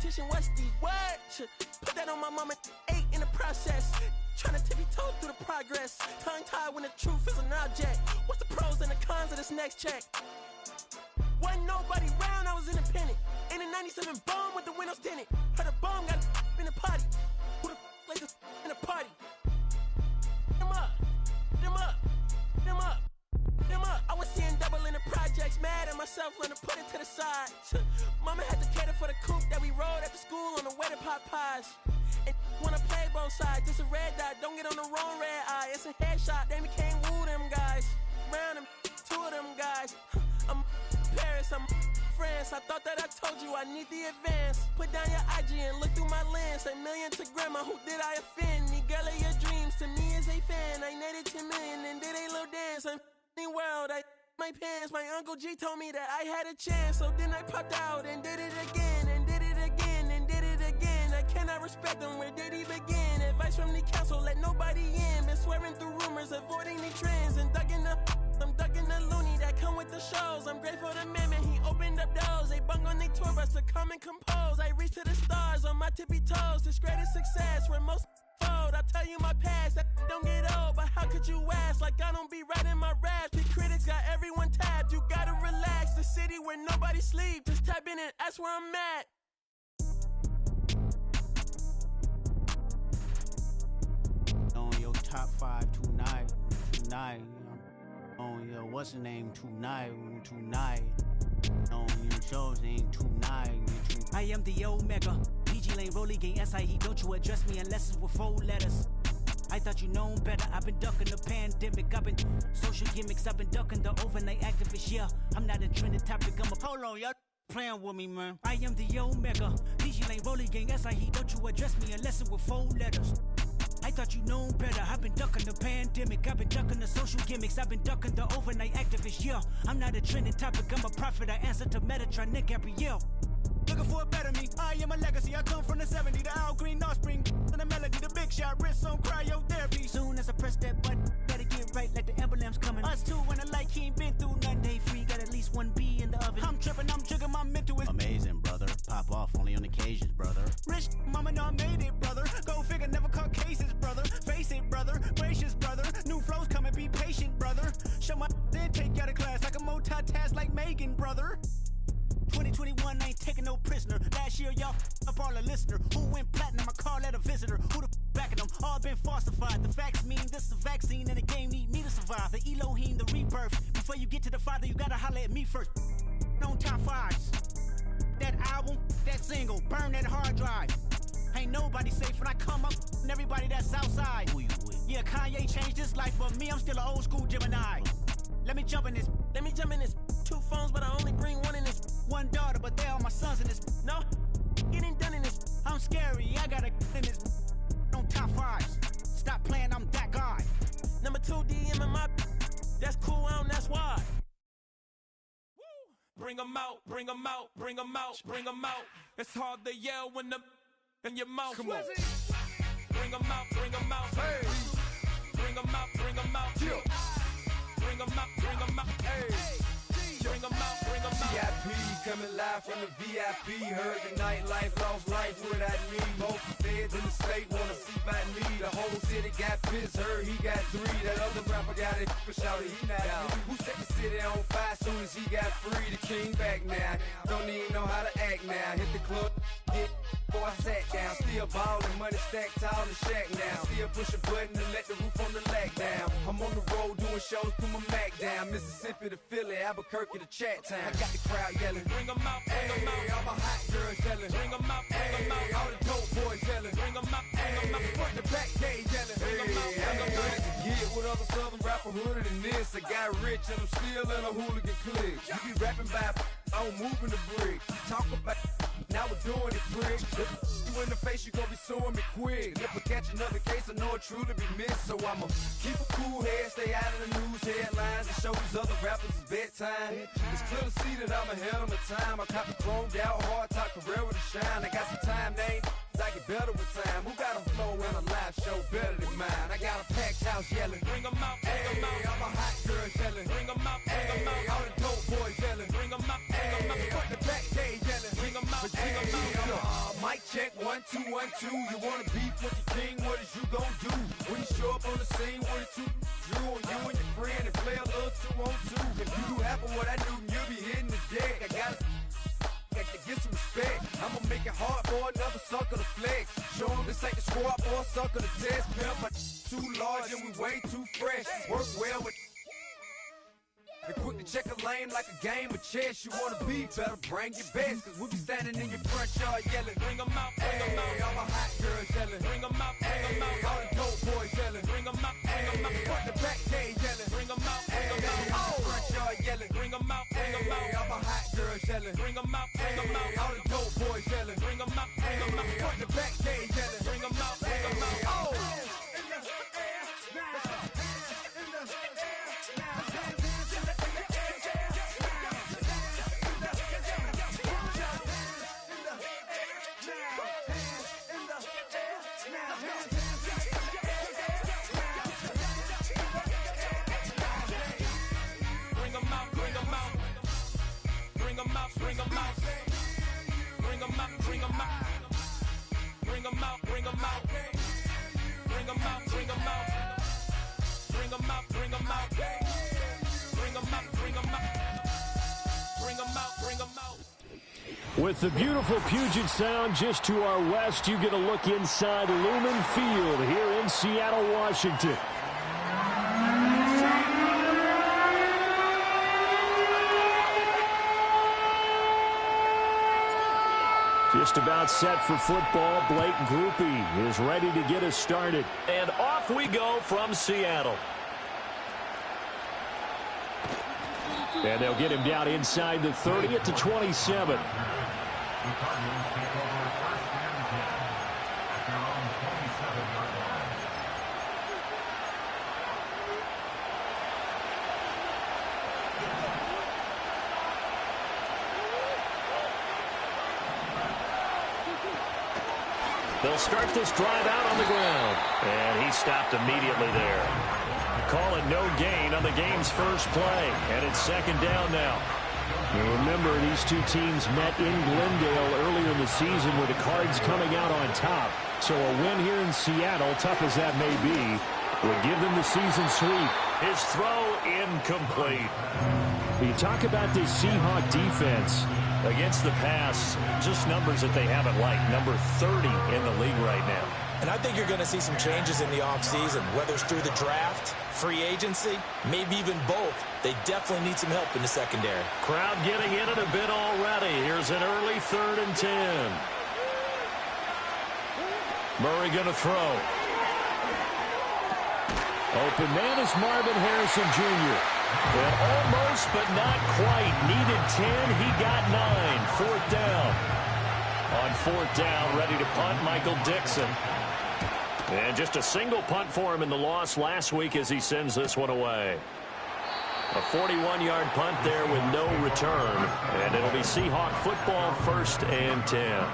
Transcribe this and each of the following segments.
competition, what's the word? Put that on my mama, 8 in the process. Tryna tippy-toe through the progress. Tongue-tied when the truth is an object. What's the pros and the cons of this next check? Wasn't nobody round, I was independent. In a 97 bomb with the windows tinted. Heard a bomb got in the potty. Who the like this in the party? Them up, them up, them up, them up. I was seeing double in the projects, mad at myself, learn to put it to the side. Mama had to cater for the coupe that we rode after school on the way to Popeyes. And wanna play both sides, this a red dot, don't get on the wrong red eye. It's a headshot, they can't woo them guys. Round them, 2 of them guys. I'm Paris, I'm France. I thought that I told you I need the advance. Put down your IG and look through my lens. A million to grandma, who did I offend? The girl of your dreams to me is a fan. I netted 10 million and did a little dance. I'm f***ing world, I my pants. My Uncle G told me that I had a chance. So then I popped out and did it again. And did it again and did it again. I cannot respect them, where did he begin? Advice from the council, let nobody in. Been swearing through rumors, avoiding the trends. And I'm ducking the loony that come with the shows. I'm grateful to man, he opened up doors. They bung on their tour bus to come and compose. I reach to the stars on my tippy toes. This greatest success where most fold. I tell you my past, that don't get old. But how could you ask? Like I don't be writing my raps. The critics got everyone tapped. You gotta relax. The city where nobody sleeps. Just tap in and that's where I'm at. On your top 5 tonight. On your what's the name tonight. On your shows ain't tonight. I am the Omega. PG Lane, Rolly Gang, SIE. Don't you address me unless it's with 4 letters. I thought you known better. I've been ducking the pandemic. I've been social gimmicks. I've been ducking the overnight activists. Yeah, I'm not a trending topic. I'm a hold on, y'all playing with me, man. I am the Omega. PG Lane, Rolly Gang, SIE. Don't you address me unless it's with 4 letters. I thought you known better. I've been ducking the pandemic. I've been ducking the social gimmicks. I've been ducking the overnight activists. Yeah, I'm not a trending topic. I'm a prophet. I answer to Metatron, Nick Gabrielle. Looking for a better me. I am a legacy. I come from the 70s. The Al Green offspring. And the melody. The big shot. Wrist on cryotherapy. Soon as I press that button, better get right like the emblem's coming. Us two when the light ain't been through none day free. Got at least 1 B in the oven. I'm tripping. I'm triggering. My mental is amazing, brother. Pop off only on occasions, brother. Rich mama know I made it, brother. Go figure. Never caught cases, brother. Face it, brother. Gracious, brother. New flows coming. Be patient, brother. Show my then take you out of class. Like a multitask like Megan, brother. 2021 ain't taking no prisoner. Last year, y'all up all a listener. Who went platinum? I call that a visitor. Who the backing them? All been falsified. The facts mean this is a vaccine and the game need me to survive. The Elohim, the rebirth. Before you get to the Father, you gotta holler at me first. On top 5s. That album, that single, burn that hard drive. Ain't nobody safe when I come up and everybody that's outside. Who you with? Yeah, Kanye changed his life, but me, I'm still an old school Gemini. Let me jump in this. 2 phones, but I only bring 1 in this. 1 daughter, but they all my sons in this. No, getting done in this. I'm scary, I got a in this. On top 5s. Stop playing, I'm that guy. Number 2 DM in my. That's cool, that's why. Bring 'em out, bring 'em out, bring 'em out, bring 'em out. It's hard to yell when the in your mouth. Come on. Bring 'em out, bring 'em out. Hey. Bring 'em out, bring 'em out. Yeah. Bring 'em out, bring 'em out. Hey. Bring 'em out, bring 'em out. VIP coming live from the VIP. Heard the nightlife, lost life without me. Most feds in the state wanna see by me. The whole city got pissed, heard he got 3. That other rapper got it, but shouted he not out. Who set the city on fire soon as he got free? The king back now, don't even know how to act now. Hit the club, get before I sat down. Still ballin', money stacked tall in the shack now. Still push a button and let the roof on the lack down. I'm on the road doing shows, put my Mac down. Mississippi to Philly, Albuquerque to Chat Town. I got the crowd yelling. Bring 'em out, bring 'em out. All my hot girls yelling. Bring 'em out, bring 'em out. All the dope boys yelling. Bring 'em out, bring 'em out. Front the back, they yelling. Bring 'em out, bring 'em out. To get with other southern rapper hooded than this. I got rich and I'm still in a hooligan clique. You be rapping by I'm moving the bricks. You talk about now we're doing it, prick. If you in the face, you gon' be suing me quick. If I catch another case, I know it truly be missed. So I'ma keep a cool head, stay out of the news headlines, and show these other rappers it's bedtime. It's clear to see that I'm ahead of my time. I caught the chromed out, hard talk career with a shine. I got some time, they ain't I get better with time. Who got a flow and a live show better than mine? I got a packed house yelling. Bring 'em out, bring 'em out. All my hot girls yelling. Bring 'em out, bring 'em out. All the dope boys yelling. Bring 'em out, bring 'em out. Front the back, they yelling. Bring 'em out, bring 'em out. check, 1, 2, 1, 2. You wanna beef with the king, what is you gon' do? When you show up on the scene, what a two drew on you and your friend and play a little 2 on 2. If you do half of what I do, you'll be hitting the deck. I gotta get some respect. I'ma make it hard for another sucker to flex. Show him this ain't the squad for a sucker to test. Pimp, my too large and we way too fresh. Work well with and quick to check a lane like a game of chess. You wanna be better, bring your best. Cause we'll be standing in your front yard yelling. Bring 'em out, bring 'em out. All my hot girls yelling. Bring 'em out, bring 'em out. All the dope boys yelling. Bring 'em out, bring 'em out. Front the back, they yelling. Bring 'em out, bring 'em out. All the front yard yelling. Bring 'em out, bring 'em out. All my hot girls yelling. Bring 'em out, bring 'em out. All the dope boys yelling. Bring 'em out, bring 'em out. Front the back, they yelling. Bring 'em out, bring 'em out. Oh. Bring 'em out, bring 'em out. Bring 'em out, bring 'em out. Bring 'em out, bring 'em out. Bring 'em out, bring 'em out. Bring 'em out, bring 'em out. Bring 'em out, bring 'em out. Bring 'em out, bring 'em out. Bring 'em out, bring 'em out. With the beautiful Puget Sound just to our west, you get a look inside Lumen Field here in Seattle, Washington. Just about set for football. Blake Grupe is ready to get us started. And off we go from Seattle. And they'll get him down inside the 30 at the 27. They'll start this drive out on the ground. And he stopped immediately there. Call it no gain on the game's first play. And it's second down now. And remember, these two teams met in Glendale earlier in the season with the Cards coming out on top. So a win here in Seattle, tough as that may be, would give them the season sweep. His throw incomplete. You talk about this Seahawk defense against the pass, just numbers that they haven't liked. Number 30 in the league right now. And I think you're going to see some changes in the offseason, whether it's through the draft, free agency, maybe even both. They definitely need some help in the secondary. Crowd getting in it a bit already. Here's an early 3rd and 10. Murray going to throw. Open man is Marvin Harrison Jr. And almost, but not quite. Needed 10. He got 9. 4th down. On 4th down, ready to punt, Michael Dixon. And just a single punt for him in the loss last week as he sends this one away. A 41-yard punt there with no return. And it'll be Seahawk football, 1st and 10.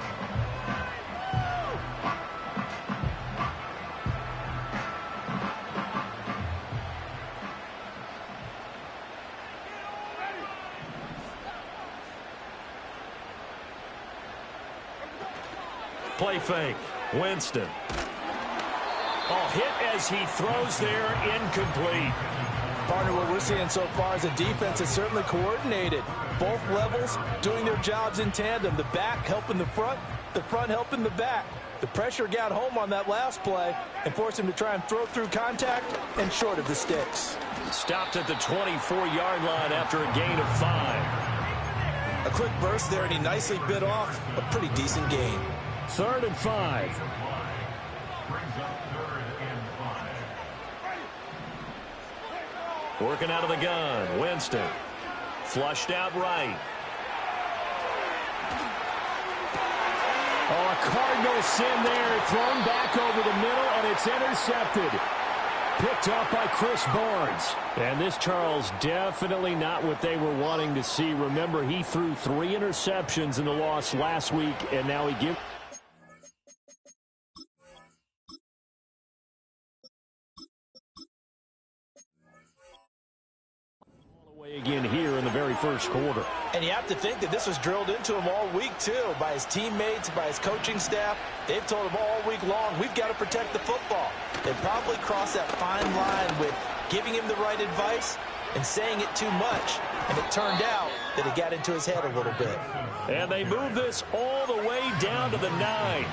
Play fake. Winston. Oh, hit as he throws there, incomplete. Partner, what we're seeing so far is a defense that's certainly coordinated. Both levels doing their jobs in tandem. The back helping the front helping the back. The pressure got home on that last play and forced him to try and throw through contact and short of the sticks. Stopped at the 24-yard line after a gain of 5. A quick burst there, and he nicely bit off a pretty decent gain. 3rd and 5. Working out of the gun. Winston. Flushed out right. Oh, a Cardinal sin there. Thrown back over the middle, and it's intercepted. Picked up by Chris Barnes. And this, Charles, definitely not what they were wanting to see. Remember, he threw 3 interceptions in the loss last week, and now he gives... Again here in the very first first quarter. And you have to think that this was drilled into him all week, too, by his teammates, by his coaching staff. They've told him all week long, we've got to protect the football. They probably crossed that fine line with giving him the right advice and saying it too much. And it turned out that it got into his head a little bit. And they move this all the way down to the 9.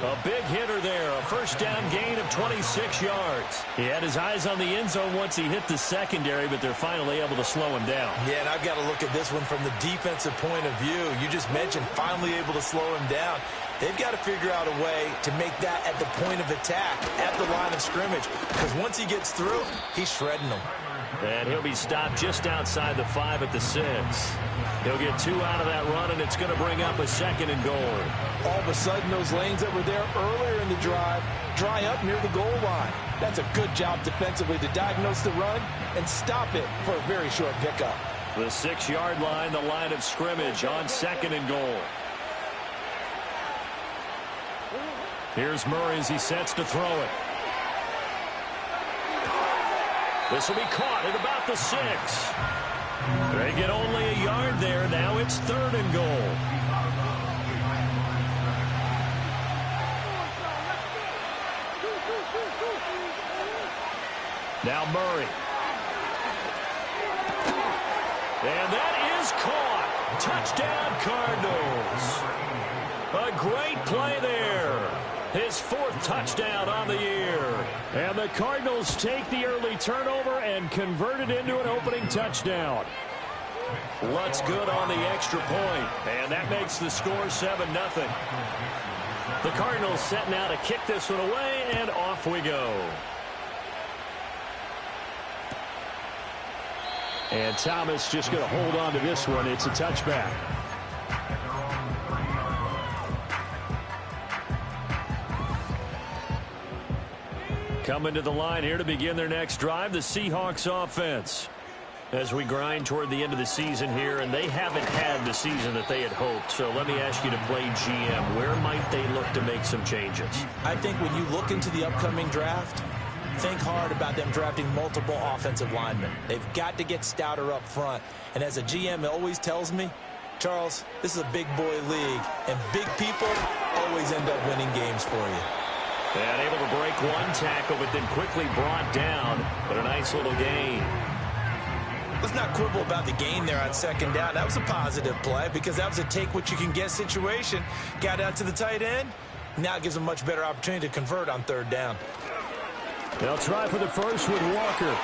A big hitter there, a first down gain of 26 yards. He had his eyes on the end zone once he hit the secondary, but they're finally able to slow him down. Yeah, and I've got to look at this one from the defensive point of view. You just mentioned finally able to slow him down. They've got to figure out a way to make that at the point of attack, at the line of scrimmage, because once he gets through, he's shredding them. And he'll be stopped just outside the 5 at the 6. He'll get 2 out of that run, and it's going to bring up a 2nd and goal. All of a sudden, those lanes that were there earlier in the drive dry up near the goal line. That's a good job defensively to diagnose the run and stop it for a very short pickup. The 6-yard line, the line of scrimmage on 2nd and goal. Here's Murray as he sets to throw it. This will be caught at about the 6. They get only a yard there. Now it's 3rd and goal. Now Murray. And that is caught. Touchdown Cardinals. A great play there. His 4th touchdown on the year. And the Cardinals take the early turnover and convert it into an opening touchdown. Lutz good on the extra point, and that makes the score 7-0. The Cardinals set now to kick this one away, and off we go. And Thomas just going to hold on to this one. It's a touchback. Coming to the line here to begin their next drive, the Seahawks offense. As we grind toward the end of the season here, and they haven't had the season that they had hoped. So let me ask you to play GM. Where might they look to make some changes? I think when you look into the upcoming draft, think hard about them drafting multiple offensive linemen. They've got to get stouter up front. And as a GM, it always tells me, Charles, this is a big boy league, and big people always end up winning games for you. And able to break one tackle, but then quickly brought down. But a nice little gain. Let's not quibble about the gain there on 2nd down. That was a positive play because that was a take-what-you-can-get situation. Got out to the tight end. Now it gives them a much better opportunity to convert on 3rd down. They'll try for the first with Walker.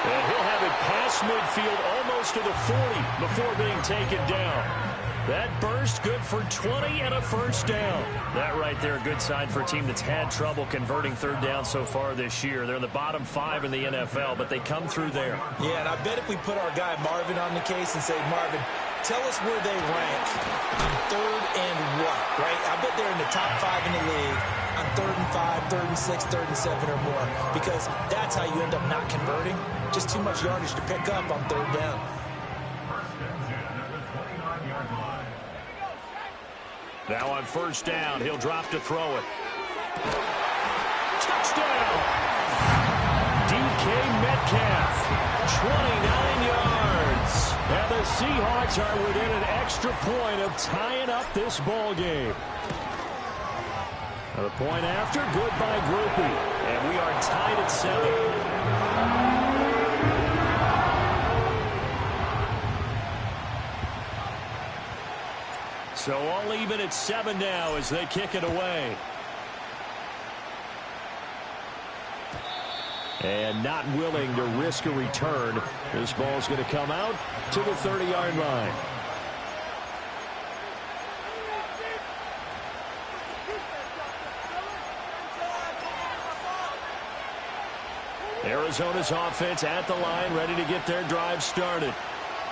And he'll have it past midfield almost to the 40 before being taken down. That burst good for 20 and a first down. That right there, a good sign for a team that's had trouble converting 3rd down so far this year. They're in the bottom 5 in the NFL, but they come through there. Yeah, and I bet if we put our guy Marvin on the case and say, Marvin, tell us where they rank on 3rd and what, right? I bet they're in the top 5 in the league on 3rd and 5, 3rd and 6, 3rd and 7 or more, because that's how you end up not converting. Just too much yardage to pick up on 3rd down. Now on first down, he'll drop to throw it. Touchdown! DK Metcalf, 29 yards. And the Seahawks are within an extra point of tying up this ball game. The point after, good by Grupe. And we are tied at 7. So all even at 7 now as they kick it away. And not willing to risk a return. This ball's going to come out to the 30-yard line. Arizona's offense at the line, ready to get their drive started.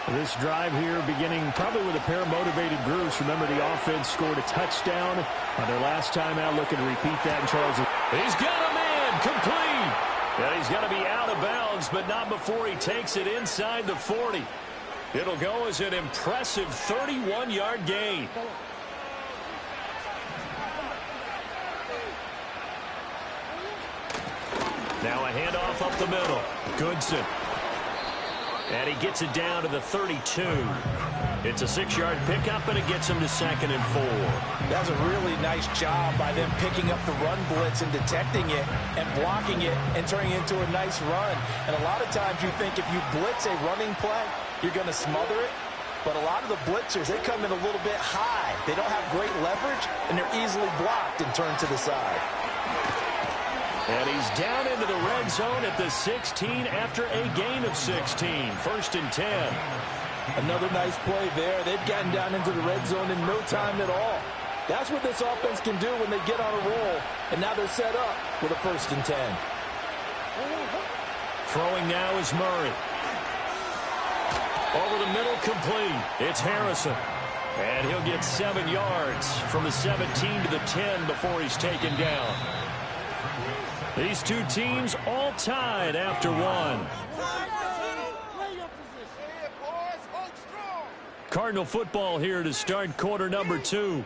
This drive here beginning probably with a pair of motivated groups. Remember, the offense scored a touchdown on their last time out. Looking to repeat that in Charles. He's got a man complete. And he's got to be out of bounds, but not before he takes it inside the 40. It'll go as an impressive 31-yard gain. Now a handoff up the middle. Goodson. And he gets it down to the 32. It's a 6-yard pickup, and it gets him to 2nd and 4. That's a really nice job by them picking up the run blitz and detecting it and blocking it and turning it into a nice run. And a lot of times you think if you blitz a running play, you're going to smother it. But a lot of the blitzers, they come in a little bit high. They don't have great leverage, and they're easily blocked and turned to the side. And he's down into the red zone at the 16 after a gain of 16. 1st and 10. Another nice play there. They've gotten down into the red zone in no time at all. That's what this offense can do when they get on a roll. And now they're set up with a 1st and 10. Throwing now is Murray. Over the middle, complete. It's Harrison. And he'll get 7 yards from the 17 to the 10 before he's taken down. These two teams all tied after one. Cardinal football here to start quarter number 2,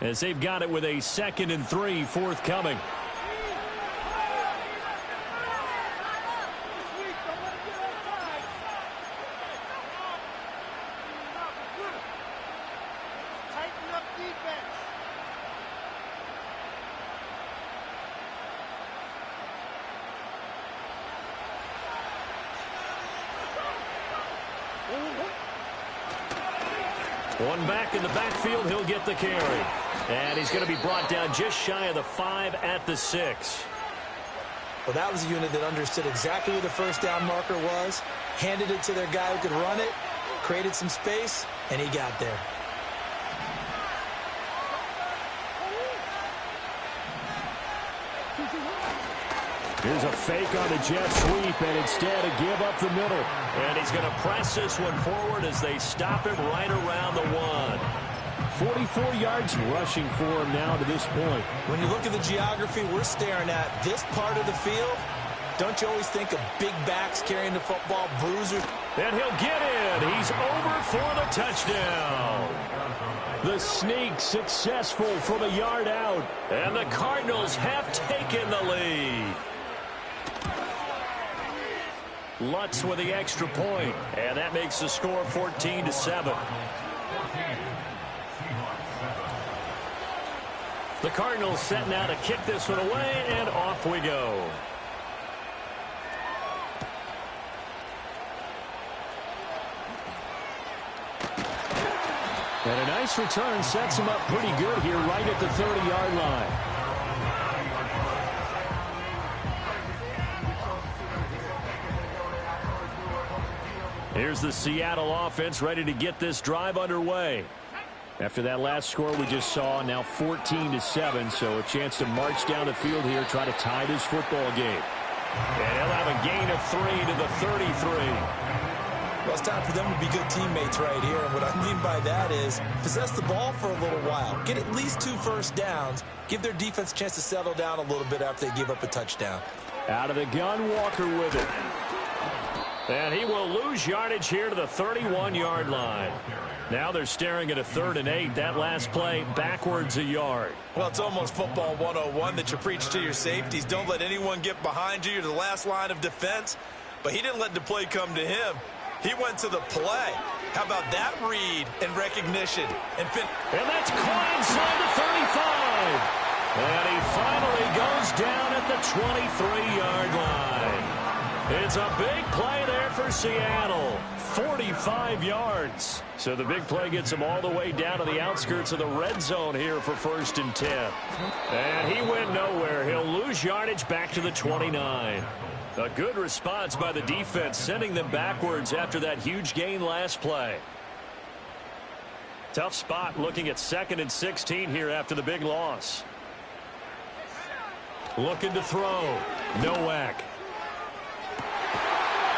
as they've got it with a 2nd and 3 forthcoming. One back in the backfield, he'll get the carry. And he's going to be brought down just shy of the 5 at the 6. Well, that was a unit that understood exactly where the first down marker was, handed it to their guy who could run it, created some space, and he got there. Here's a fake on the jet sweep, and instead a give up the middle. And he's going to press this one forward as they stop him right around the 1. 44 yards rushing for him now to this point. When you look at the geography we're staring at, this part of the field, don't you always think of big backs carrying the football, bruisers? And he'll get in. He's over for the touchdown. The sneak successful from a yard out. And the Cardinals have taken the lead. Lutz with the extra point, and that makes the score 14-7. The Cardinals setting out to kick this one away, and off we go. And a nice return sets him up pretty good here right at the 30-yard line. Here's the Seattle offense ready to get this drive underway. After that last score we just saw, now 14-7, so a chance to march down the field here, try to tie this football game. And he'll have a gain of 3 to the 33. Well, it's time for them to be good teammates right here. And what I mean by that is possess the ball for a little while. Get at least 2 first downs. Give their defense a chance to settle down a little bit after they give up a touchdown. Out of the gun, Walker with it. And he will lose yardage here to the 31-yard line. Now they're staring at a 3rd and 8. That last play backwards a yard. Well, it's almost football 101 that you preach to your safeties. Don't let anyone get behind you. You're the last line of defense. But he didn't let the play come to him. He went to the play. How about that read and recognition? And that's caught inside the 35. And he finally goes down at the 23-yard line. It's a big play there for Seattle. 45 yards. So the big play gets him all the way down to the outskirts of the red zone here for 1st and 10. And he went nowhere. He'll lose yardage back to the 29. A good response by the defense, sending them backwards after that huge gain last play. Tough spot looking at 2nd and 16 here after the big loss. Looking to throw. Nowak.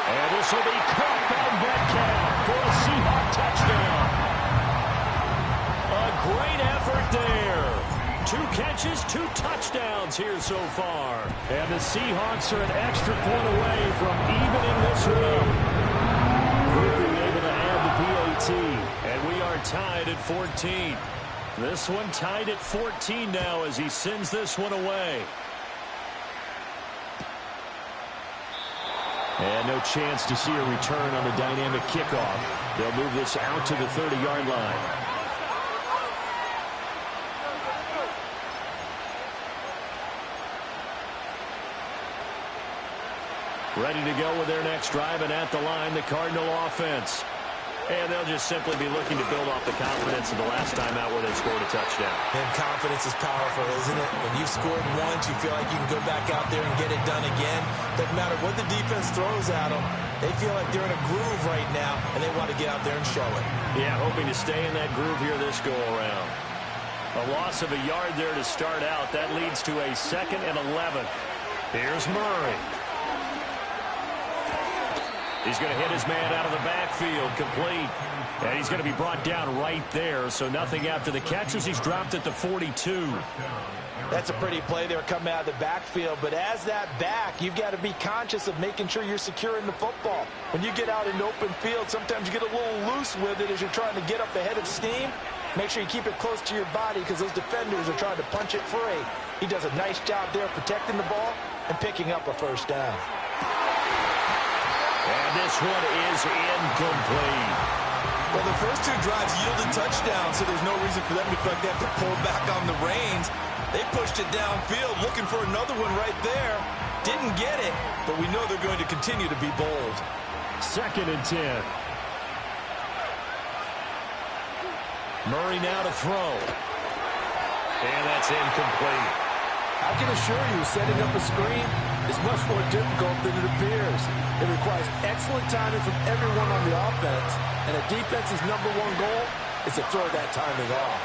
And this will be caught by Metcalf for a Seahawk touchdown. A great effort there. 2 catches, 2 touchdowns here so far. And the Seahawks are an extra point away from evening this one up. Quickly able to add the PAT. And we are tied at 14. This one tied at 14 now as he sends this one away. And no chance to see a return on the dynamic kickoff. They'll move this out to the 30-yard line. Ready to go with their next drive, and at the line, the Cardinal offense. And they'll just simply be looking to build off the confidence of the last time out where they scored a touchdown. And confidence is powerful, isn't it? When you've scored once, you feel like you can go back out there and get it done again. Doesn't matter what the defense throws at them. They feel like they're in a groove right now, and they want to get out there and show it. Yeah, hoping to stay in that groove here this go-around. A loss of a yard there to start out. That leads to a 2nd and 11. Here's Murray. He's going to hit his man out of the backfield, complete. And he's going to be brought down right there, so nothing after the catches. He's dropped at the 42. That's a pretty play there coming out of the backfield, but as that back, you've got to be conscious of making sure you're securing the football. When you get out in open field, sometimes you get a little loose with it as you're trying to get up ahead of steam. Make sure you keep it close to your body because those defenders are trying to punch it free. He does a nice job there protecting the ball and picking up a first down. And this one is incomplete. Well, the first two drives yielded touchdowns, so there's no reason for them to feel like they have to pull back on the reins. They pushed it downfield, looking for another one right there. Didn't get it, but we know they're going to continue to be bold. 2nd and 10. Murray now to throw. And that's incomplete. I can assure you, setting up a screen is much more difficult than it appears. It requires excellent timing from everyone on the offense, and a defense's #1 goal is to throw that timing off.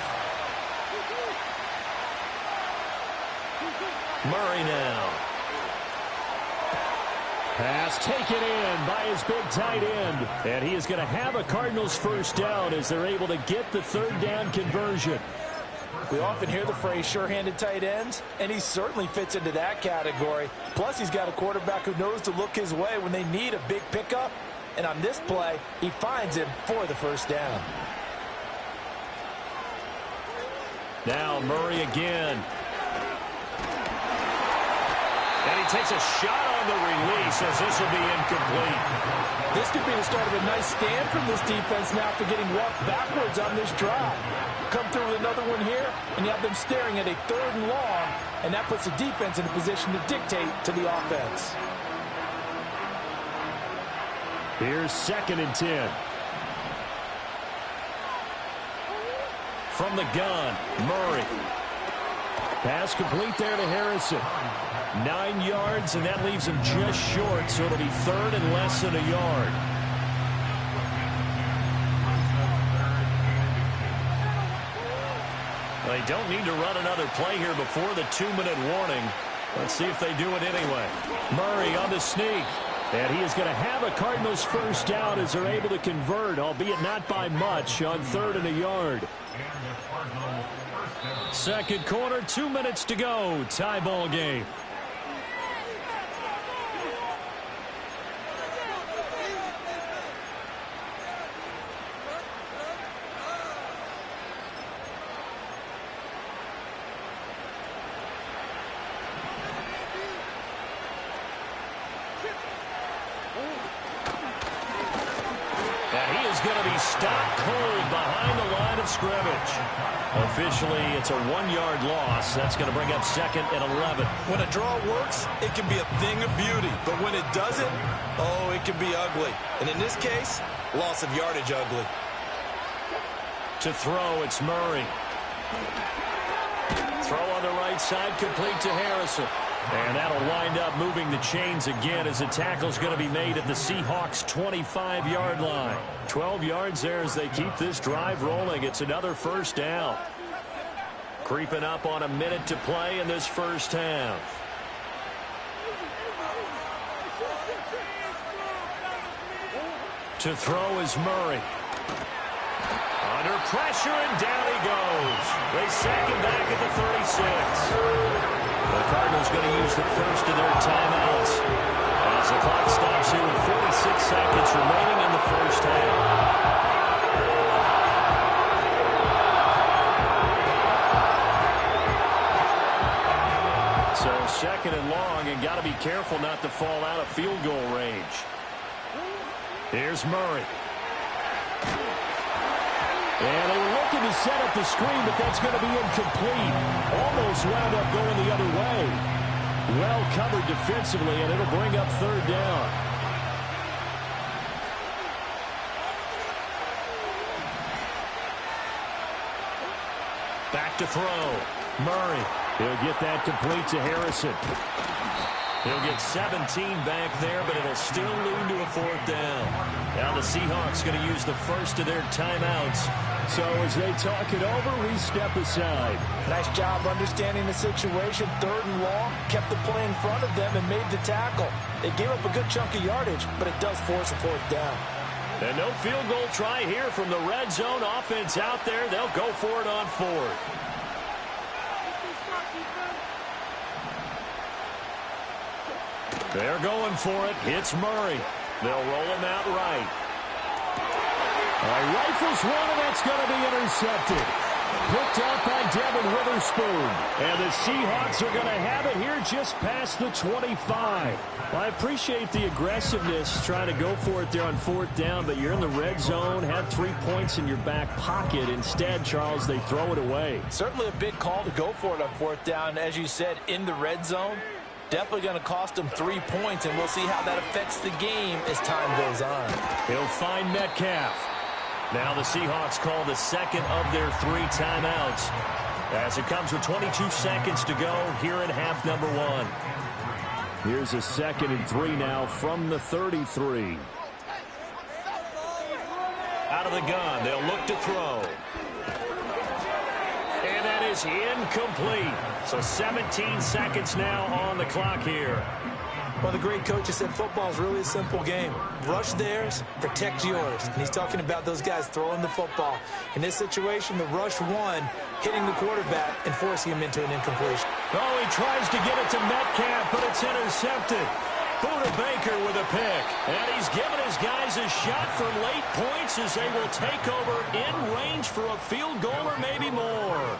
Murray now. Pass taken in by his big tight end. And he is going to have a Cardinals first down as they're able to get the 3rd down conversion. We often hear the phrase sure-handed tight ends, and he certainly fits into that category. Plus, he's got a quarterback who knows to look his way when they need a big pickup. And on this play, he finds him for the first down. Now Murray again. And he takes a shot on the release as this will be incomplete. This could be the start of a nice stand from this defense now for getting walked backwards on this drive. Come through with another one here, and you have them staring at a 3rd and long, and that puts the defense in a position to dictate to the offense. Here's 2nd and 10. From the gun, Murray. Pass complete there to Harrison. 9 yards, and that leaves him just short, so it'll be 3rd and less than a yard. They don't need to run another play here before the 2-minute warning. Let's see if they do it anyway. Murray on the sneak. And he is going to have a Cardinals first down as they're able to convert, albeit not by much, on 3rd and a yard. 2nd quarter, 2 minutes to go. Tie ball game. Going to be stopped cold behind the line of scrimmage. Officially, it's a 1-yard loss. That's going to bring up 2nd and 11. When a draw works, it can be a thing of beauty. But when it doesn't, oh, it can be ugly. And in this case, loss of yardage ugly. To throw, it's Murray. Throw on the right side, complete to Harrison. And that'll wind up moving the chains again as the tackle's going to be made at the Seahawks' 25-yard line. 12 yards there as they keep this drive rolling. It's another first down. Creeping up on a minute to play in this first half. To throw is Murray. Under pressure, and down he goes. They sack him back at the 36. The Cardinals going to use the first of their timeouts as the clock stops here with 46 seconds remaining in the first half. So second and long, and got to be careful not to fall out of field goal range. Here's Murray. And they were looking to set up the screen, but that's going to be incomplete. Almost wound up going the other way. Well covered defensively, and it'll bring up third down. Back to throw. Murray. He'll get that complete to Harrison. He'll get 17 back there, but it'll still lead to a fourth down. Now the Seahawks going to use the first of their timeouts. So as they talk it over, we step aside. Nice job understanding the situation. Third and long, kept the play in front of them and made the tackle. They gave up a good chunk of yardage, but it does force a fourth down. And no field goal try here from the red zone offense out there. They'll go for it on fourth. They're going for it. It's Murray. They'll roll him out right. Rifles one, and that's going to be intercepted. Picked up by Devin Witherspoon. And the Seahawks are going to have it here just past the 25. Well, I appreciate the aggressiveness, trying to go for it there on fourth down, but you're in the red zone, had 3 points in your back pocket. Instead, Charles, they throw it away. Certainly a big call to go for it on fourth down. As you said, in the red zone. Definitely going to cost them 3 points, and we'll see how that affects the game as time goes on. He'll find Metcalf. Now the Seahawks call the second of their 3 timeouts as it comes with 22 seconds to go here in half number 1. Here's a 2nd and 3 now from the 33. Out of the gun, they'll look to throw. And that is incomplete. So 17 seconds now on the clock here. Well, the great coach has said football is really a simple game. Rush theirs, protect yours. And he's talking about those guys throwing the football. In this situation, the rush one, hitting the quarterback and forcing him into an incompletion. Oh, he tries to get it to Metcalf, but it's intercepted. Buda Baker with a pick. And he's given his guys a shot for late points as they will take over in range for a field goal or maybe more.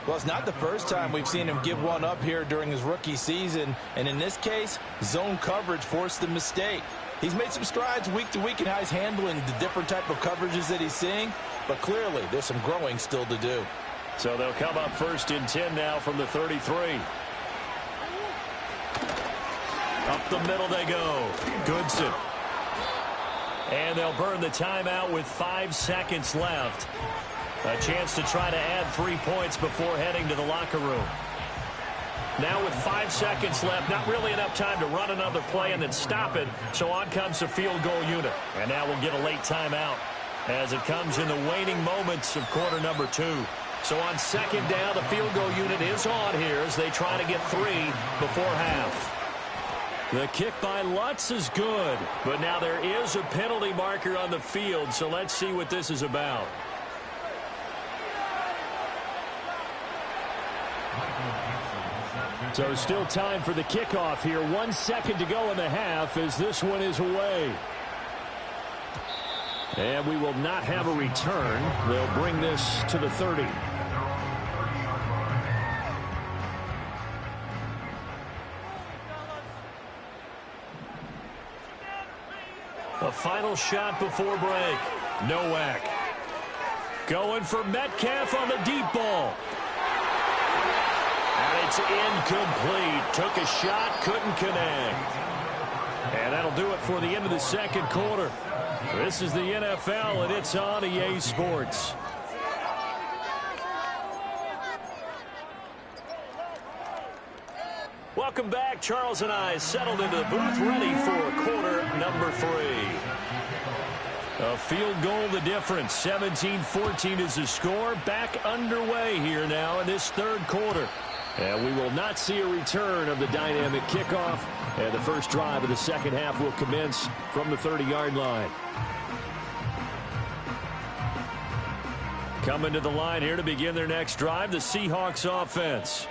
Well, it's not the first time we've seen him give one up here during his rookie season. And in this case, zone coverage forced the mistake. He's made some strides week to week in how he's handling the different type of coverages that he's seeing. But clearly, there's some growing still to do. So they'll come up 1st and 10 now from the 33. Up the middle they go. Goodson. And they'll burn the timeout with 5 seconds left. A chance to try to add 3 points before heading to the locker room. Now with 5 seconds left, not really enough time to run another play and then stop it. So on comes the field goal unit. And now we'll get a late timeout as it comes in the waning moments of quarter number 2. So on 2nd down, the field goal unit is on here as they try to get 3 before half. The kick by Lutz is good, but now there is a penalty marker on the field, so let's see what this is about. So still time for the kickoff here. 1 second to go in the half as this one is away. And we will not have a return. They'll bring this to the 30. A final shot before break. Nowak going for Metcalf on the deep ball. And it's incomplete. Took a shot, couldn't connect. And that'll do it for the end of the second quarter. This is the NFL, and it's on EA Sports. Welcome back. Charles and I settled into the booth, ready for quarter number 3. A field goal the difference. 17-14 is the score. Back underway here now in this third quarter. And we will not see a return of the dynamic kickoff. And the first drive of the second half will commence from the 30-yard line. Coming to the line here to begin their next drive, the Seahawks offense.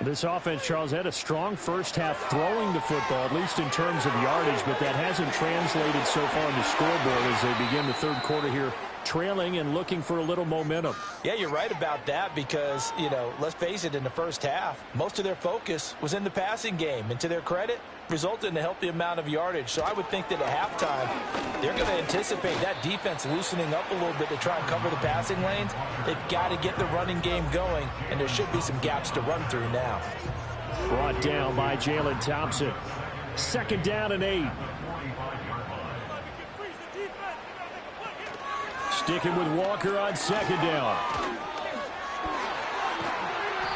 This offense, Charles, had a strong first half throwing the football, at least in terms of yardage, but that hasn't translated so far on the scoreboard as they begin the third quarter here trailing and looking for a little momentum. Yeah, you're right about that because, let's face it, in the first half, most of their focus was in the passing game. And to their credit, resulted in a healthy amount of yardage. So I would think that at halftime, they're going to anticipate that defense loosening up a little bit to try and cover the passing lanes. They've got to get the running game going, and there should be some gaps to run through now. Brought down by Jalen Thompson. 2nd down and 8. Sticking with Walker on 2nd down.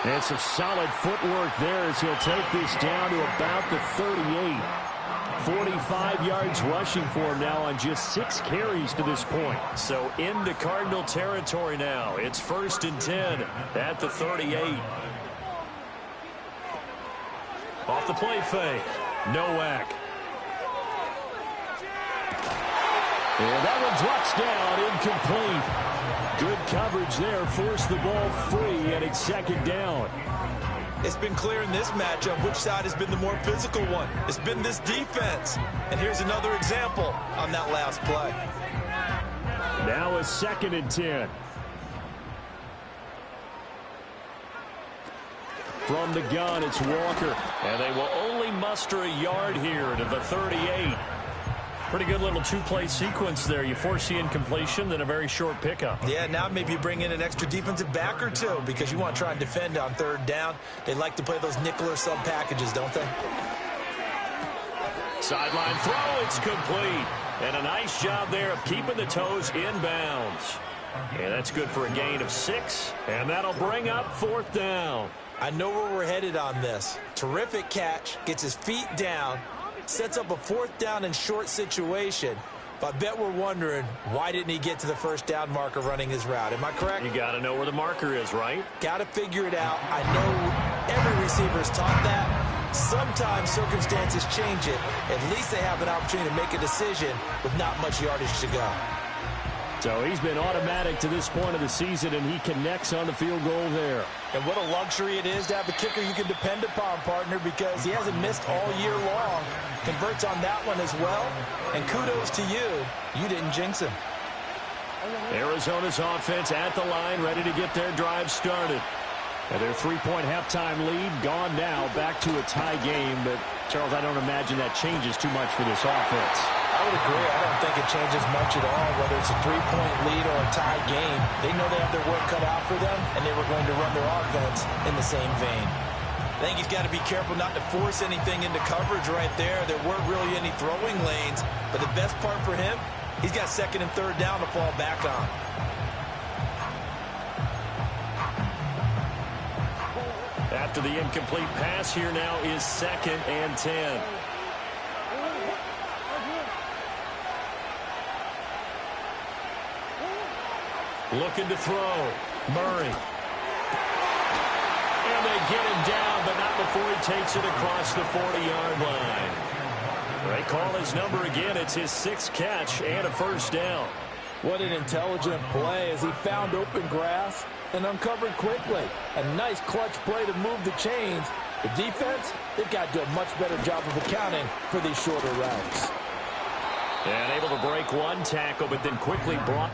And some solid footwork there as he'll take this down to about the 38. 45 yards rushing for him now on just 6 carries to this point. So into Cardinal territory now. It's 1st and 10 at the 38. Off the play fake. Nowak. And that one drops down, incomplete. Good coverage there, forced the ball free, and it's 2nd down. It's been clear in this matchup which side has been the more physical one. It's been this defense. And here's another example on that last play. Now a 2nd and 10. From the gun, it's Walker. And they will only muster a yard here to the 38. Pretty good little 2-play sequence there. You force the incompletion, then a very short pickup. Yeah, now maybe you bring in an extra defensive back or two because you want to try and defend on 3rd down. They like to play those nickel or sub packages, don't they? Sideline throw, it's complete. And a nice job there of keeping the toes in bounds. And that's good for a gain of 6. And that'll bring up 4th down. I know where we're headed on this. Terrific catch, gets his feet down, sets up a 4th down and short situation. But I bet we're wondering, why didn't he get to the 1st down marker running his route? Am I correct? You got to know where the marker is, right? Got to figure it out. I know every receiver's taught that. Sometimes circumstances change it. At least they have an opportunity to make a decision with not much yardage to go. So he's been automatic to this point of the season, and he connects on the field goal there. And what a luxury it is to have a kicker you can depend upon, partner, because he hasn't missed all year long. Converts on that one as well. And kudos to you. You didn't jinx him. Arizona's offense at the line, ready to get their drive started. And their 3-point halftime lead gone now, back to a tie game. But, Charles, I don't imagine that changes too much for this offense. I would agree. I don't think it changes much at all, whether it's a 3-point lead or a tie game. They know they have their work cut out for them, and they were going to run their offense in the same vein. I think he's got to be careful not to force anything into coverage right there. There weren't really any throwing lanes, but the best part for him, he's got 2nd and 3rd down to fall back on. After the incomplete pass, here now is 2nd and 10. Looking to throw. Murray. And they get him down, but not before he takes it across the 40-yard line. They call his number again. It's his 6th catch and a 1st down. What an intelligent play as he found open grass and uncovered quickly. A nice clutch play to move the chains. The defense, they've got to do a much better job of accounting for these shorter routes. And able to break one tackle, but then quickly brought...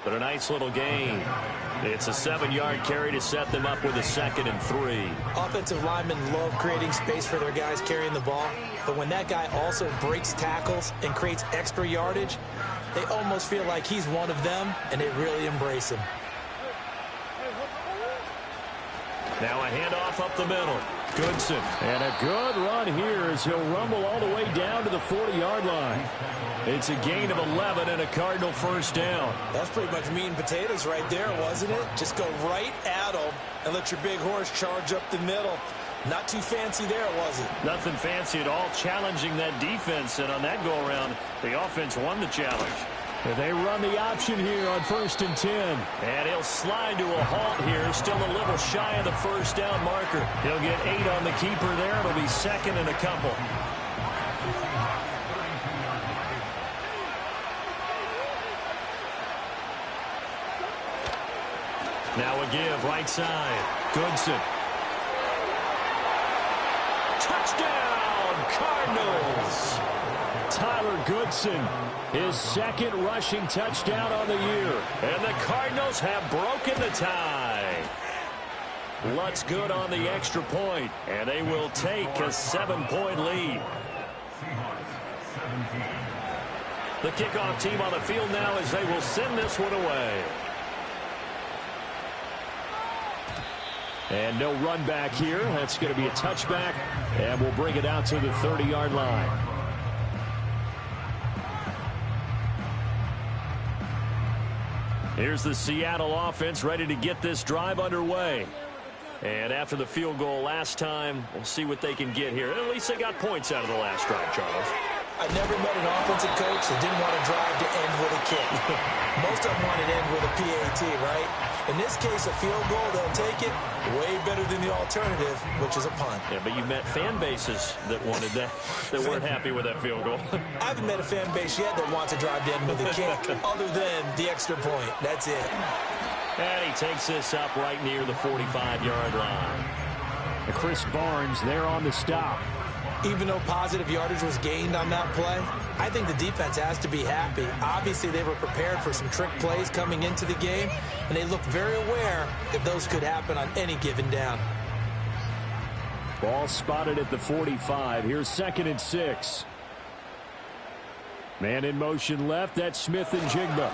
But a nice little gain. It's a 7-yard carry to set them up with a 2nd and 3. Offensive linemen love creating space for their guys carrying the ball. But when that guy also breaks tackles and creates extra yardage, they almost feel like he's one of them, and they really embrace him. Now a handoff up the middle. Goodson. And a good run here as he'll rumble all the way down to the 40-yard line. It's a gain of 11 and a Cardinal first down. That's pretty much meat and potatoes right there, wasn't it? Just go right at them and let your big horse charge up the middle. Not too fancy there, was it? Nothing fancy at all, challenging that defense. And on that go-around, the offense won the challenge. They run the option here on 1st and 10. And he'll slide to a halt here. Still a little shy of the first down marker. He'll get 8 on the keeper there. It'll be 2nd and a couple. Now a give right side. Goodson. Touchdown, Cardinals. Tyler Goodson, his 2nd rushing touchdown on the year. And the Cardinals have broken the tie. Lutz good on the extra point, and they will take a 7-point lead. The kickoff team on the field now as they will send this one away. And no run back here. That's going to be a touchback, and we'll bring it out to the 30-yard line. Here's the Seattle offense ready to get this drive underway. And after the field goal last time, we'll see what they can get here. At least they got points out of the last drive, Charles. I never met an offensive coach that didn't want to drive to end with a kick. Most of them want to end with a PAT, right? In this case, a field goal, they'll take it. Way better than the alternative, which is a punt. Yeah, but you met fan bases that wanted that, that weren't happy with that field goal. I haven't met a fan base yet that wants to drive to end with a kick, other than the extra point. That's it. And he takes this up right near the 45-yard line. Chris Barnes there on the stop. Even though positive yardage was gained on that play, I think the defense has to be happy. Obviously, they were prepared for some trick plays coming into the game, and they looked very aware that those could happen on any given down. Ball spotted at the 45. Here's 2nd and 6. Man in motion left. That's Smith and Jigba.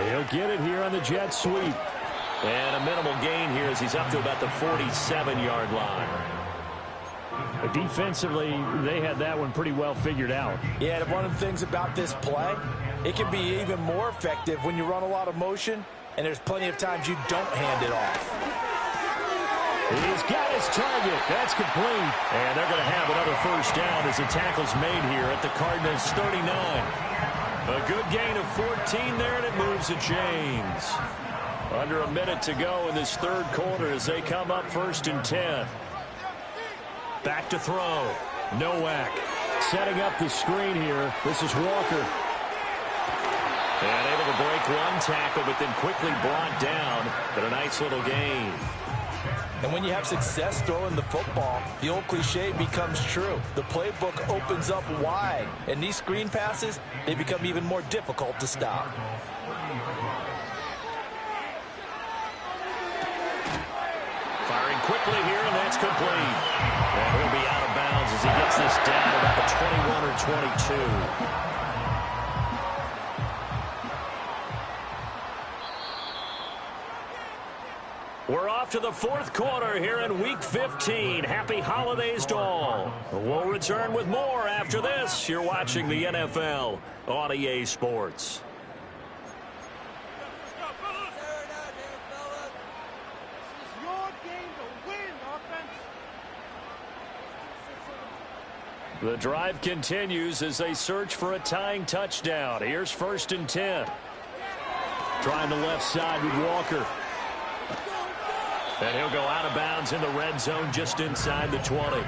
He'll get it here on the jet sweep. And a minimal gain here as he's up to about the 47-yard line. Defensively, they had that one pretty well figured out. Yeah, and one of the things about this play, it can be even more effective when you run a lot of motion, and there's plenty of times you don't hand it off. He's got his target. That's complete. And they're going to have another first down as the tackle's made here at the Cardinals' 39. A good gain of 14 there, and it moves the chains. Under a minute to go in this third quarter as they come up 1st and 10. Back to throw. Nowak setting up the screen here. This is Walker. And able to break one tackle, but then quickly brought down. But a nice little gain. And when you have success throwing the football, the old cliche becomes true. The playbook opens up wide. And these screen passes, they become even more difficult to stop. Firing quickly here, and that's complete. And he'll be out of bounds as he gets this down about the 21 or 22. We're off to the fourth quarter here in Week 15. Happy holidays to all. We'll return with more after this. You're watching the NFL on EA Sports. The drive continues as they search for a tying touchdown. Here's 1st and 10. Trying the left side with Walker. And he'll go out of bounds in the red zone just inside the 20.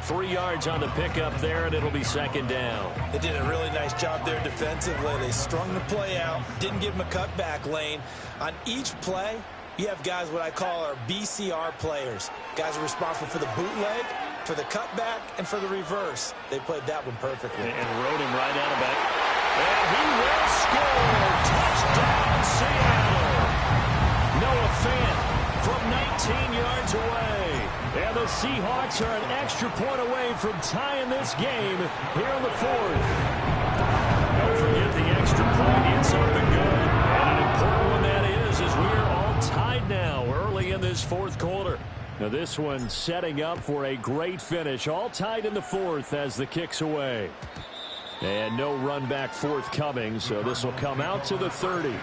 3 yards on the pickup there, and it'll be 2nd down. They did a really nice job there defensively. They strung the play out, didn't give him a cutback lane. On each play, you have guys what I call our BCR players. Guys are responsible for the bootleg, for the cutback, and for the reverse. They played that one perfectly. And rode him right out of it. And he will score. Touchdown, Seattle. Noah Fant from 19 yards away. And the Seahawks are an extra point away from tying this game here in the fourth. Don't forget the extra point. It's up and good. And an important one that is as we are all tied now early in this fourth quarter. Now this one setting up for a great finish. All tied in the fourth as the kick's away. And no run back forthcoming, so this will come out to the 30.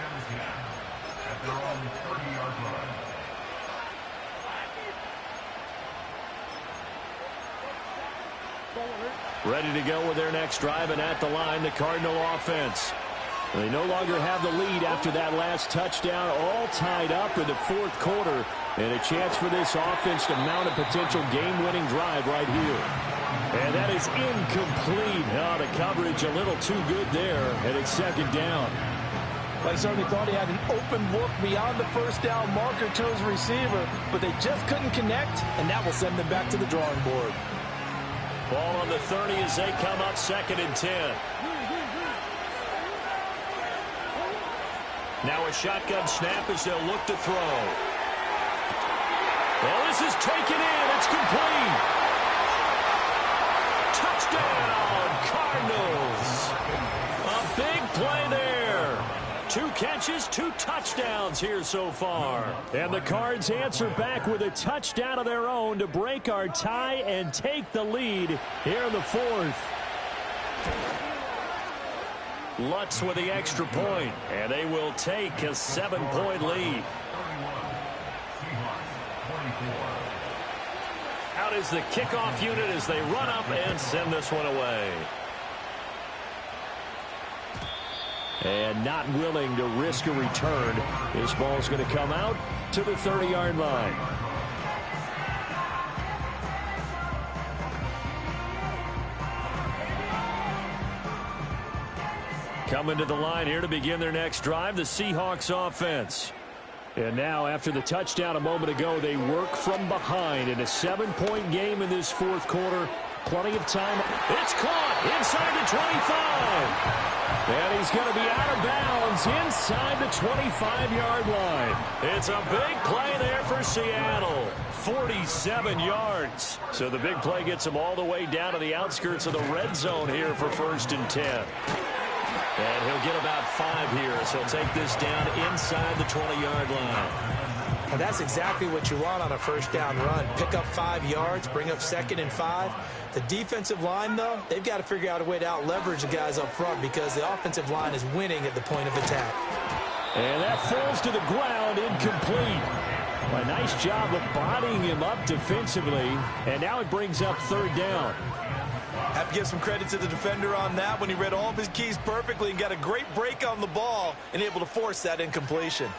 Ready to go with their next drive, and at the line, the Cardinal offense. They no longer have the lead after that last touchdown, all tied up in the fourth quarter, and a chance for this offense to mount a potential game-winning drive right here. And that is incomplete. Oh, the coverage a little too good there, and it's second down. Well, he certainly thought he had an open look beyond the first down marker to his receiver, but they just couldn't connect, and that will send them back to the drawing board. Ball on the 30 as they come up 2nd and 10. Now a shotgun snap as they'll look to throw. Well, this is taken in. It's complete. Touchdown, Cardinals. A big play there. 2 catches, 2 touchdowns here so far. And the Cards answer back with a touchdown of their own to break our tie and take the lead here in the fourth. Lutz with the extra point, and they will take a 7-point lead. Out is the kickoff unit as they run up and send this one away. And not willing to risk a return. This ball's going to come out to the 30-yard line. Coming to the line here to begin their next drive, the Seahawks offense. And now, after the touchdown a moment ago, they work from behind in a 7-point game in this fourth quarter. Plenty of time. It's caught inside the 25. And he's going to be out of bounds inside the 25-yard line. It's a big play there for Seattle. 47 yards. So the big play gets him all the way down to the outskirts of the red zone here for 1st and 10. And he'll get about 5 here as he'll take this down inside the 20-yard line. And that's exactly what you want on a first down run. Pick up 5 yards, bring up 2nd and 5. The defensive line, though, they've got to figure out a way to out-leverage the guys up front because the offensive line is winning at the point of attack. And that falls to the ground, incomplete. A nice job of bodying him up defensively. And now it brings up 3rd down. Have to give some credit to the defender on that when he read all of his keys perfectly and got a great break on the ball and able to force that incompletion.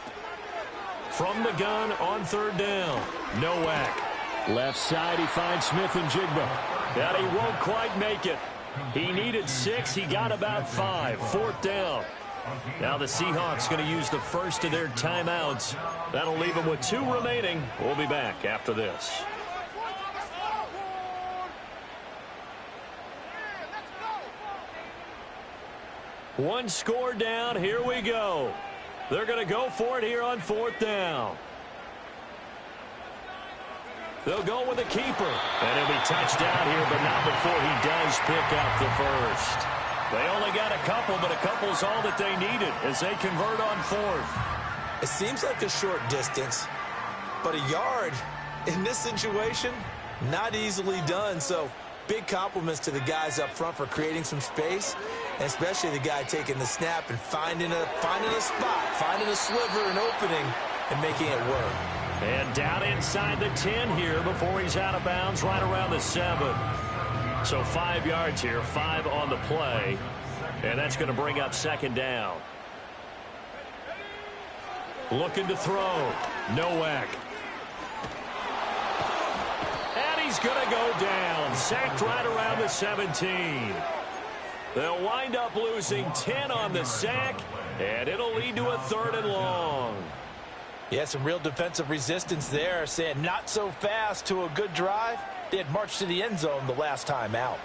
From the gun on 3rd down, Nowak. Left side, he finds Smith and Jigba. And he won't quite make it. He needed 6. He got about 5. 4th down. Now the Seahawks going to use the first of their timeouts. That'll leave them with 2 remaining. We'll be back after this. One score down. Here we go. They're going to go for it here on 4th down. They'll go with the keeper. And he'll be touched down here, but not before he does pick up the first. They only got a couple, but a couple's all that they needed as they convert on 4th. It seems like a short distance, but a yard in this situation, not easily done. So big compliments to the guys up front for creating some space, and especially the guy taking the snap and finding a spot, finding a sliver, an opening, and making it work. And down inside the 10 here before he's out of bounds, right around the 7. So 5 yards here, 5 on the play, and that's going to bring up 2nd down. Looking to throw, Nowak. And he's going to go down, sacked right around the 17. They'll wind up losing 10 on the sack, and it'll lead to a 3rd and long. Yeah, some real defensive resistance there, saying not so fast to a good drive. They had marched to the end zone the last time out.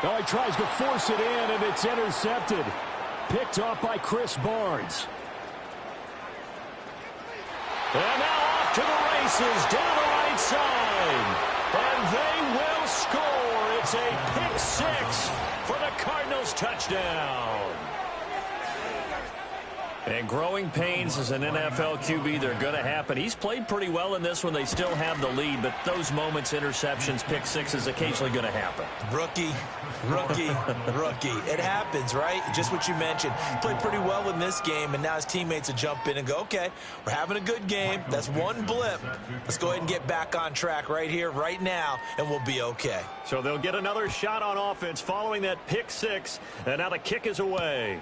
Now he tries to force it in, and it's intercepted. Picked off by Chris Barnes. And now off to the races down the right side. And they will score. It's a pick 6 for the Cardinals touchdown. And growing pains as an NFL QB, they're going to happen. He's played pretty well in this one. They still have the lead, but those moments, interceptions, pick sixes, occasionally going to happen. Rookie. It happens, right? Just what you mentioned. He played pretty well in this game, and now his teammates will jump in and go, okay, we're having a good game. That's one blip. Let's go ahead and get back on track right here, right now, and we'll be okay. So they'll get another shot on offense following that pick six, and now the kick is away.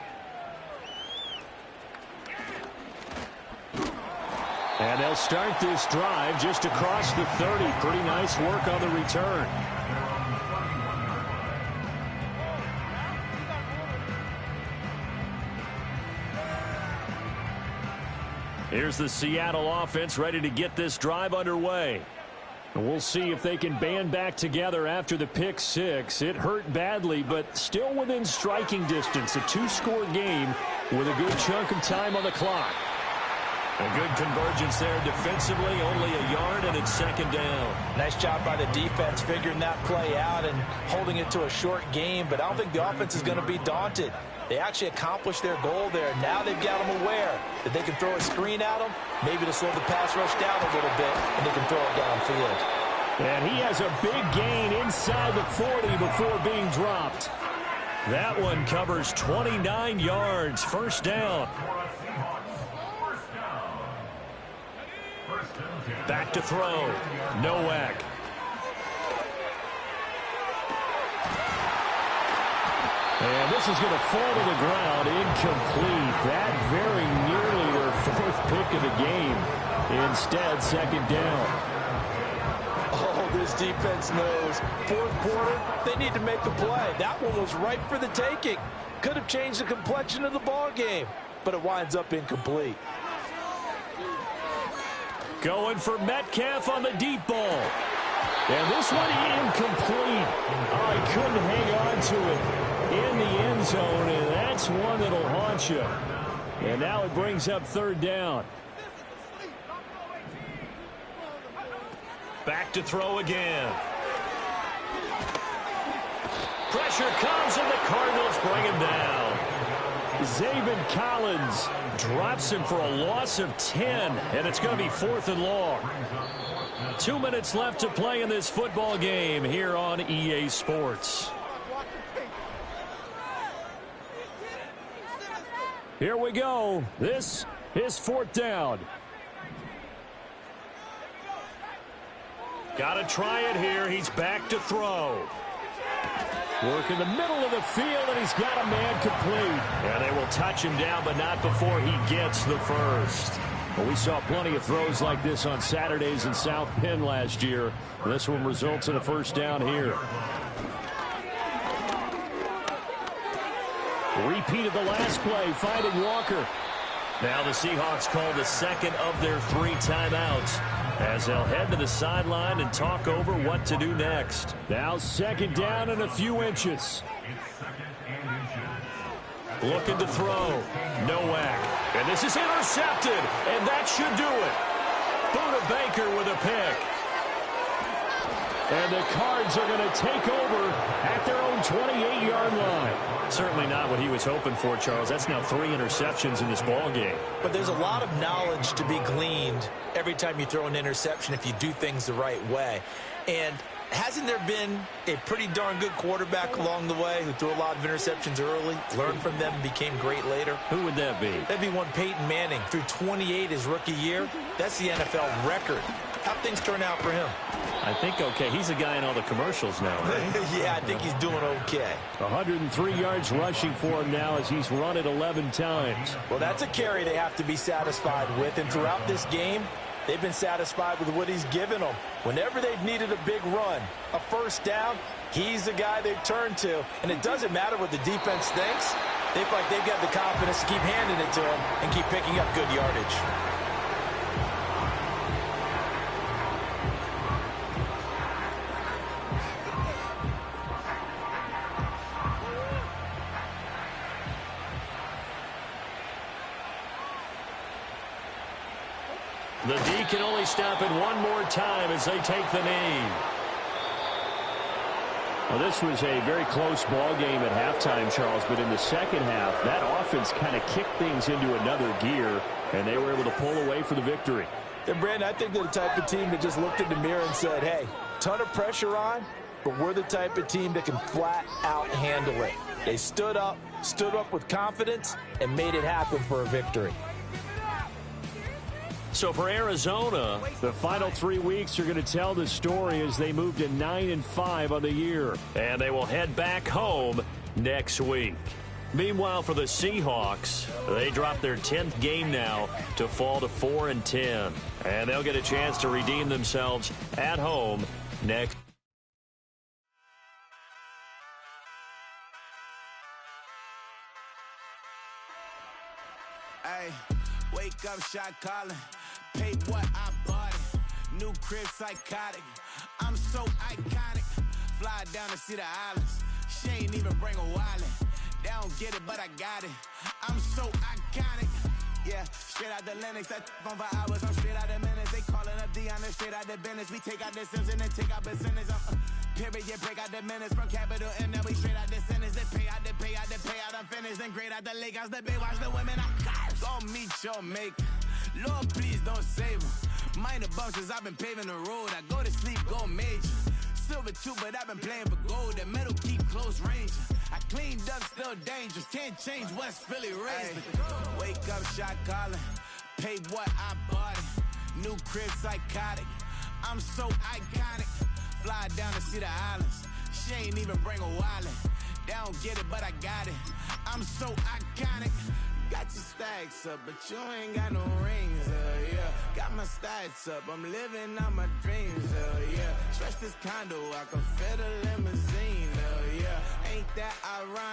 And they'll start this drive just across the 30. Pretty nice work on the return. Here's the Seattle offense ready to get this drive underway. We'll see if they can band back together after the pick six. It hurt badly, but still within striking distance. A two-score game with a good chunk of time on the clock. A good convergence there defensively, only a yard, and it's second down. Nice job by the defense figuring that play out and holding it to a short game, but I don't think the offense is going to be daunted. They actually accomplished their goal there. Now they've got them aware that they can throw a screen at them, maybe to slow the pass rush down a little bit, and they can throw it downfield. And he has a big gain inside the 40 before being dropped. That one covers 29 yards, first down. Back to throw. Nowak. And this is going to fall to the ground. Incomplete. That very nearly their fourth pick of the game. Instead, second down. Oh, this defense knows. Fourth quarter, they need to make a play. That one was ripe for the taking. Could have changed the complexion of the ball game, but it winds up incomplete. Going for Metcalf on the deep ball. And this one incomplete. Oh, he couldn't hang on to it in the end zone, and that's one that'll haunt you. And now it brings up third down. Back to throw again. Pressure comes, and the Cardinals bring him down. Zaven Collins drops him for a loss of 10, and it's going to be fourth and long. 2 minutes left to play in this football game here on EA Sports. Here we go. This is fourth down. Got to try it here. He's back to throw. Work in the middle of the field, and he's got a man complete. And they will touch him down, but not before he gets the first. Well, we saw plenty of throws like this on Saturdays in South Bend last year. This one results in a first down here. Repeat of the last play, finding Walker. Now the Seahawks call the second of their 3 timeouts as they'll head to the sideline and talk over what to do next. Now second down and a few inches. Looking to throw. Nowak. And this is intercepted. And that should do it. Buda Baker with a pick. And the Cards are going to take over at their own 28-yard line. Certainly not what he was hoping for, Charles. That's now 3 interceptions in this ball game. But there's a lot of knowledge to be gleaned every time you throw an interception if you do things the right way. And hasn't there been a pretty darn good quarterback along the way who threw a lot of interceptions early, learned from them, and became great later? Who would that be? That'd be one Peyton Manning. Threw 28 his rookie year. That's the NFL record. How'd things turn out for him? I think okay. He's a guy in all the commercials now, right? Yeah, I think he's doing okay. 103 yards rushing for him now as he's run it 11 times. Well, that's a carry they have to be satisfied with. And throughout this game, they've been satisfied with what he's given them. Whenever they've needed a big run, a first down, he's the guy they've turned to. And it doesn't matter what the defense thinks. They feel like they've got the confidence to keep handing it to him and keep picking up good yardage. The D can only stop it one more time as they take the knee. Well, this was a very close ball game at halftime, Charles, but in the second half, that offense kind of kicked things into another gear, and they were able to pull away for the victory. And, Brandon, I think they're the type of team that just looked in the mirror and said, hey, ton of pressure on, but we're the type of team that can flat out handle it. They stood up with confidence, and made it happen for a victory. So for Arizona, the final 3 weeks are going to tell the story as they move to 9-5 on the year. And they will head back home next week. Meanwhile, for the Seahawks, they drop their 10th game now to fall to 4-10. And they'll get a chance to redeem themselves at home next. Hey, wake up, shot calling. Pay what I bought it. New crib, psychotic. I'm so iconic. Fly down to see the islands. She ain't even bring a wallet. They don't get it, but I got it. I'm so iconic. Yeah, straight out the Lennox. That on for hours. I'm straight out the minutes. They calling up Dion. Straight out the business. We take out the Sims and then take out percentage. Period, break out the minutes from capital M. Now we straight out the sentence. They pay out the payout. I'm finished. Then grade out the Lakers. The big watch the women. I'm gon' meet your mate. Lord, please don't save them. Minor bumps as I've been paving the road. I go to sleep, go major. Silver too, but I've been playing for gold. The metal keep close range. I cleaned up, still dangerous. Can't change West Philly raised. Wake up, shot calling. Pay what I bought it. New crib, psychotic. I'm so iconic. Fly down to see the islands. She ain't even bring a wallet. They don't get it, but I got it. I'm so iconic. Got your stacks up, but you ain't got no rings, yeah. Got my stats up, I'm living out my dreams, yeah. Stretch this condo, I can fit a limousine, yeah. Ain't that ironic?